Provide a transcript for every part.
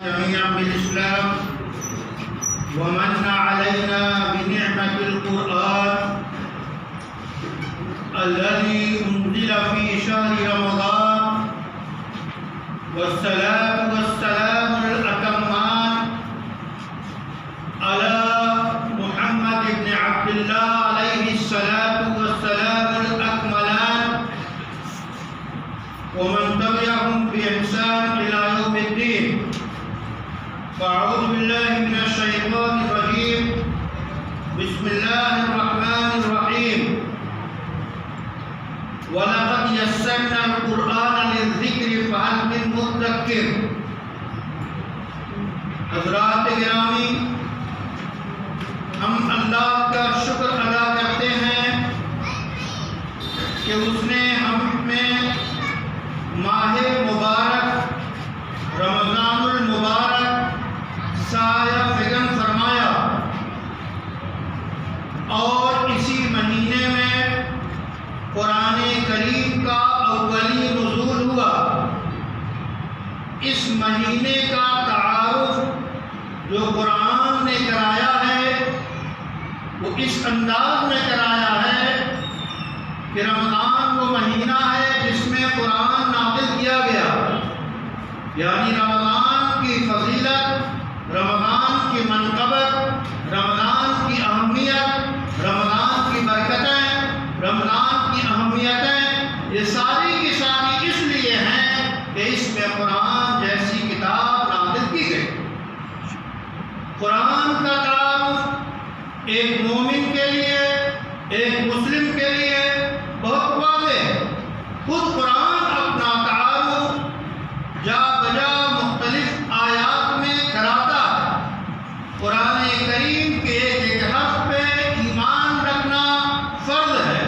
جميعا بالإسلام ومن علينا بنعمة القرآن الذي أنزل في شهر رمضان، والصلاة والسلام الأتمان على محمد بن عبد الله عليه الصلاة والسلام الأكملان ومن تبعهم بإحسان إلى يوم الدين. فأعوذ بالله من الشيطان الرجيم. بسم الله الرحمن الرحيم. وَلَقَدْ يَسَّرْنَا الْقُرْآنَ لِلذِّكْرِ فَهَلْ مِن مُّدَّكِّرٍ. حضرات گرامی، ہم اللہ کا شکر ادا کرتے ہیں کہ اس نے ہم میں ماہ مبارک رمضان المبارک سایہ فگن فرمایا، اور اسی مہینے میں قرآن کریم کا اولی نزول ہوا۔ اس مہینے کا تعارف جو قرآن نے کرایا ہے وہ اس انداز میں کرایا ہے کہ رمضان وہ مہینہ ہے جس میں قرآن نازل کیا گیا، یعنی رمضان کی فضیلت، رمضان کی منقبت، رمضان کی اہمیت، رمضان کی برکتیں، رمضان کی اہمیتیں، یہ ساری کی ساری اس لیے ہیں کہ اس میں قرآن جیسی کتاب نازل کی گئی۔ قرآن کا تعارف ایک مومن کے لیے، ایک مسلم کے لیے بہت واضح ہے۔ خود قرآن اپنا تعارف جا بجا مختلف آیات میں کراتا ہے۔ قرآن کریم کے ایک حرف پہ ایمان رکھنا فرض ہے۔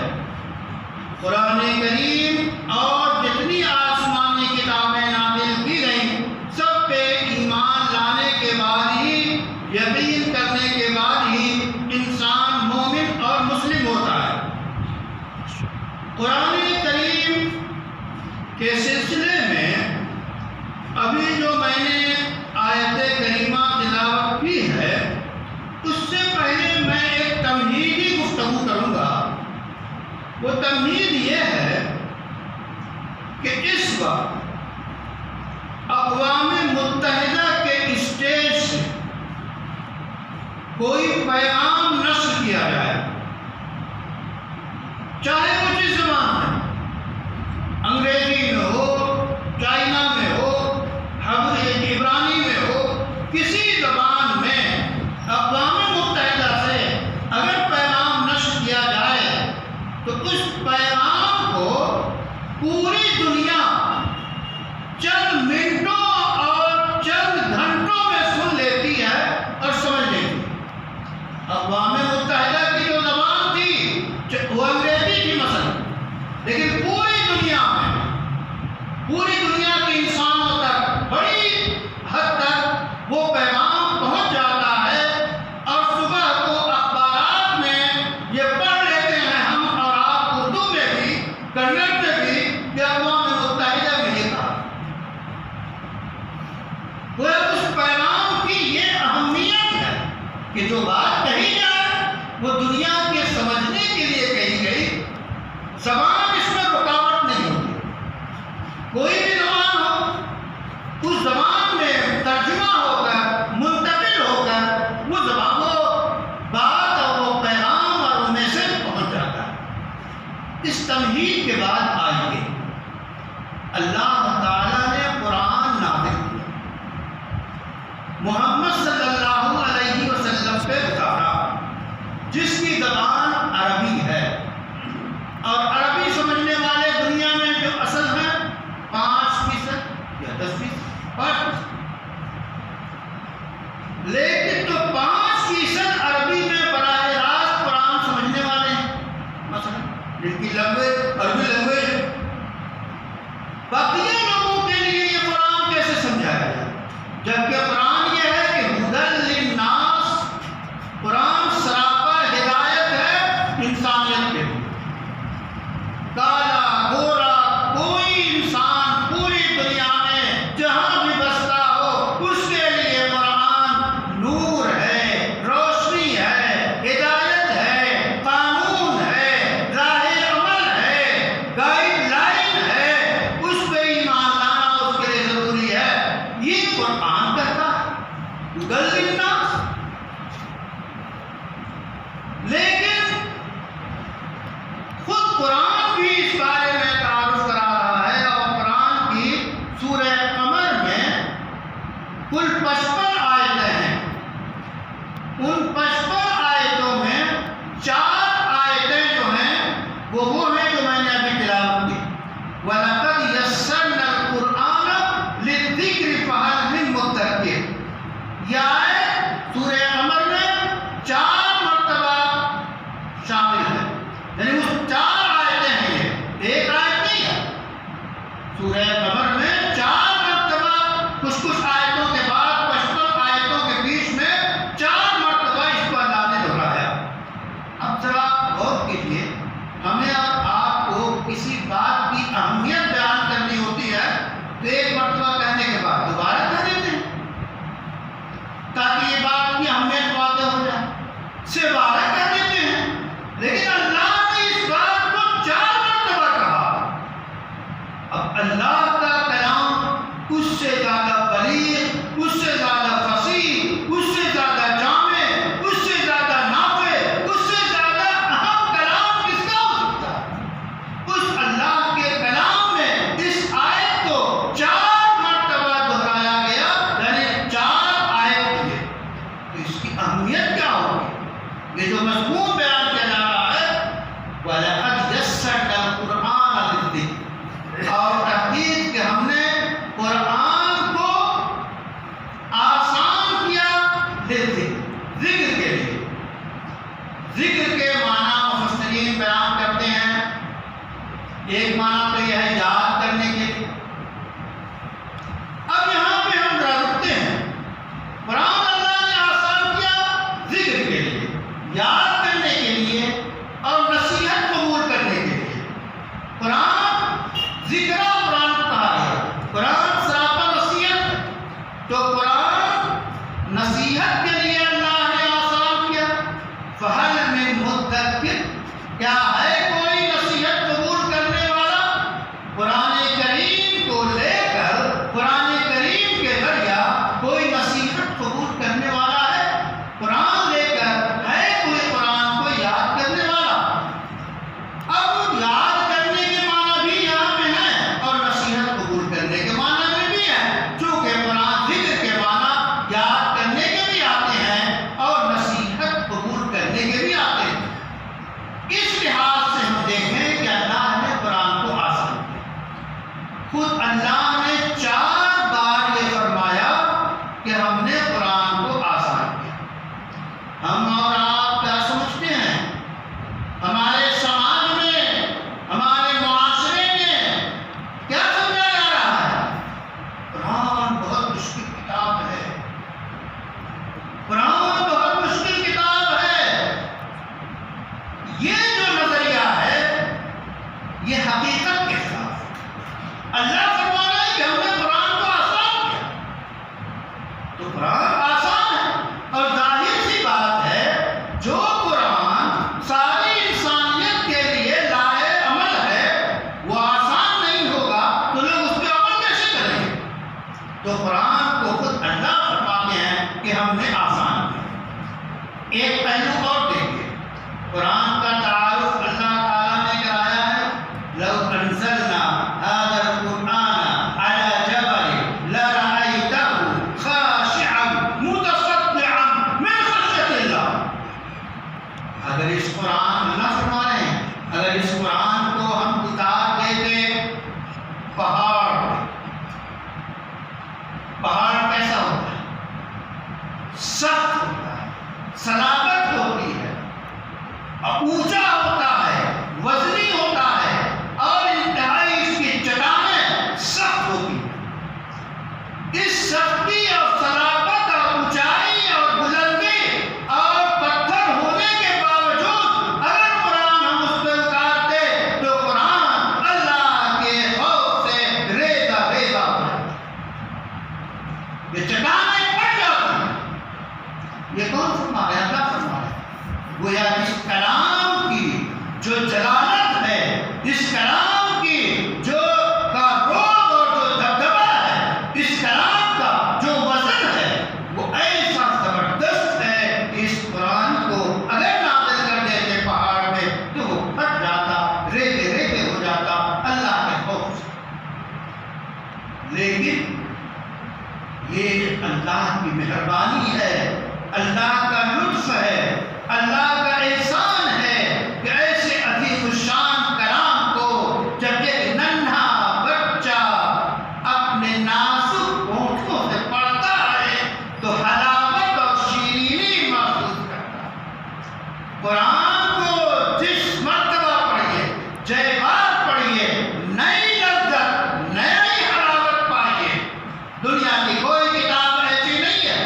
قرآن کریم اور جتنی آسمانی کتابیں نازل کی گئیں سب پہ ایمان لانے کے بعد ہی، یقین کرنے کے بعد ہی انسان مومن اور مسلم ہوتا ہے۔ قرآن کریم کے سلسلے میں ابھی جو میں نے آیت کریمہ تلاوت کی ہے اس سے پہلے میں ایک تمہیدی گفتگو کروں گا۔ وہ تمہید یہ ہے کہ اس وقت اقوام متحدہ کے اسٹیج سے کوئی پیغام نشر کیا جائے، چاہے وہ جس زبان میں، انگریزی میں ہو، چائنا میں ہو، عبرانی میں ہو، کسی زبان میں اقوام متحدہ سے اگر پیغام نشر کیا جائے تو اس پیغام کو پوری دنیا چند منٹوں اور چند گھنٹوں میں سن لیتی ہے اور سمجھ لیتی ہے۔ اقوام متحدہ کی جو زبان تھی وہ انگریزی تھی مثلا، لیکن پوری دنیا میں، پوری دنیا کے انسانوں تک بڑی حد تک وہ پیغام پہنچ جاتا ہے، اور صبح کو اخبارات میں یہ پڑھ لیتے ہیں ہم اور آپ اردو میں بھی، کنڑ میں بھی، کہ اقوام متحدہ میں یہ کہا۔ وہ اس پیغام کی یہ اہمیت ہے کہ جو بات کہی جائے وہ دنیا کے سمجھنے کے لیے کہی گئی۔ زبان اس میں رکاوٹ نہیں ہوتی، کوئی بھی زبان ہو، اس زبان میں ترجمہ ہو کر، منتقل ہو کر وہ زبان، وہ بات اور وہ پیغام اور وہ میسج پہنچ جاتا ہے۔ اس تمہید کے بعد آئیے، اللہ تعالیٰ نے قرآن نازل کیا، محمد صلی اللہ علیہ وسلم پہ اتارا، جس کی زبان عربی ہے، اور عربی سمجھنے والے دنیا میں جو اصل ہیں 5% یا 10%، 5%، لیکن تو 5% عربی میں براہ راست قرآن سمجھنے والے ہیں، مثلا جن کی لینگویج عربی لینگویج ہے۔ بقیہ لوگوں کے لیے یہ قرآن کیسے سمجھایا جائے؟ جبکہ قرآن یہ ہے کہ ہدی للناس، قرآن سراپا ہدایت ہے انسانیت کے لیے۔ کالا گورا کوئی انسان پوری دنیا میں جہاں بھی بستا ہو اس کے قرآن کہتا ہے ہدی للناس، لیکن خود قرآن بھی اس بارے میں تعارف کرا رہا ہے، اور قرآن کی سورہ قمر میں کل 55 آیتیں ہیں، ان 55 آیتوں میں 4 آیتیں جو ہیں وہ ہیں جو میں نے ابھی تلاوت کی، وَلَقَدْ يَسَّرْنَا الْقُرْآنَ لِلذِّكْرِ فَهَلْ مِن مُّدَّكِرٍ، یہ آیت سورہ قمر میں 4 مرتبہ شامل ہے، یعنی وہ 4 آیتیں ہیں، یہ ایک آیت نہیں ہے، سورہ قمر میں 4 مرتبہ کچھ آیتوں کے بعد 55 آیتوں کے بیچ میں 4 مرتبہ اس کو اللہ نے دہرایا۔ اب ذرا غور کیجیے، ہمیں اور آپ کو کسی بات کی اہمیت بیان کرنی ہوتی ہے تو ایک مرتبہ کہنے کے بعد دوبارہ کہہ دیتے ہیں تاکہ یہ بات کی اہمیت واضح ہو جائے، سے بارہ کہہ دیتے ہیں، لیکن اللہ نے اس بات کو 4 مرتبہ کہا۔ اب اللہ کا کلام اس سے زیادہ بلیغ، اس سے زیادہ فصیح، اس سے زیادہ جامع، اس سے زیادہ نافع، اس سے زیادہ اہم کلام کس کا ہو سکتا ہے؟ اس اللہ کے کلام میں اس آیت کو 4 مرتبہ دہرایا گیا، یعنی 4 آیت ہوئے، تو اس کی اہمیت کیا ہوگی؟ یہ جو مضمون بیان کیا جا رہا ہے وَلَقَدْ يَسَّرْنَا الْقُرْآنَ لِلذِّكْرِ، اور تحقیق کہ ہم نے قرآن کو آسان کیا للذکر، ذکر کے لیے۔ ذکر کے معنی مفسرین بیان کرتے ہیں، ایک معنی تو یہ ہے یاد کرنے کے لیے۔ اب یہاں پہ ہم ذرا رکتے ہیں، قرآن اللہ نے آسان کیا ذکر کے لیے، یاد کرنے کے لیے اور نصیحت قبول کرنے کے لیے۔ قرآن ذکر قرآن کہا گیا، قرآن سراپا نصیحت ہے، تو قرآن نصیحت کے لیے اللہ نے آسان کیا۔ فَهَلْ مِن مُّدَّكِرٍ، کیا ہے کوئی نصیحت قبول کرنے والا؟ قرآن کریم کو لے کر، قرآن کریم کے ذریعہ کوئی نصیحت قبول کرنے والا ہے؟ قرآن لے کر ہے کوئی قرآن کو یاد کرنے والا؟ اب یاد کرنے کے معنی بھی یہاں پہ ہیں اور نصیحت قبول کرنے کے معنی میں بھی ہیں، چونکہ قرآن ذکر کے معنی یاد کرنے کے بھی آتے ہیں اور نصیحت قبول کرنے کے بھی آتے ہیں۔ اس لحاظ سے ہم دیکھیں کہ اللہ نے قرآن کو آسان کیا، خود اللہ نے 4 بار یہ فرمایا کہ ہم نے قرآن کو آسان کیا۔ ہم اور آپ کیا سمجھتے ہیں؟ ہمارے سماج میں، ہمارے معاشرے میں کیا سمجھا جا رہا ہے؟ قرآن بہت مشکل کتاب ہے، قرآن بہت مشکل کتاب ہے۔ یہ جو نظریہ ہے یہ حقیقت کے خلاف ہے۔ اللہ فرما رہا ہے کہ ہم نے قرآن کو آسان کیا، تو قرآن آسان ہے، اور ظاہر سی بات ہے جو قرآن ساری انسانیت کے لیے لائے عمل ہے وہ آسان نہیں ہوگا تو لوگ اس پہ عمل کیسے کریں گے؟ تو قرآن کو خود اللہ فرماتے ہیں کہ ہم نے آسان کیا۔ ایک پہلو اور دیکھیے، قرآن کا تعارف اللہ تعالیٰ نے کرایا ہے، لو انزلنا هذا القرآن على جبل لرأيته خاشعا متصدعا من خشية الله۔ اگر اس قرآن اللہ فرما رہے ہیں، اگر اس قرآن کو ہم اتار دیتے پہاڑ پہ، پہاڑ کیسا ہوتا ہے؟ سخت ہوتا ہے، صلابت ہوتی ہے، اونچا ہوتا ہے، وزنی ہوتا ہے، اور انتہائی اس کی چٹانیں سخت ہوتی ہیں۔ اس سختی اور صلابت اور اونچائی اور بلندی اور پتھر ہونے کے باوجود اگر قرآن ہم اس پہ اتارتے تو قرآن اللہ کے خوف سے ریزہ ریزہ ہو جاتا، یہ چٹانیں پھٹ جاتی ہیں۔ یہ کون فرما رہا ہے؟ اللہ فرما رہا ہے۔ گویا اس کلام کی جو جلالت ہے، اس کلام کی جو کا روب اور جو دبدبہ ہے، اس کلام کا جو اللہ کی مہربانی ہے، اللہ کا لطف ہے، اللہ کا احسان ہے کہ ایسے عزیز الشان کرام کو جب ایک ننھا بچہ اپنے نازک ہونٹوں سے پڑھتا ہے تو حلاوت اور شیرینی محسوس کرتا ہے۔ قرآن کو جس مرتبہ پڑھیے، جے بار پڑھیے، نئی لذت، نئی حلاوت پائیے۔ دنیا کی کوئی کتاب ایسی نہیں ہے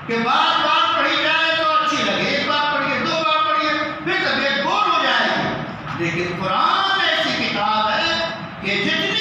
کہ بار بار پڑھی جائے تو اچھی لگے، ایک بار پڑھیے، دو بار پڑھیے، پھر طبیعت بور ہو جائے گی، لیکن قرآن ایسی کتاب ہے کہ جتنی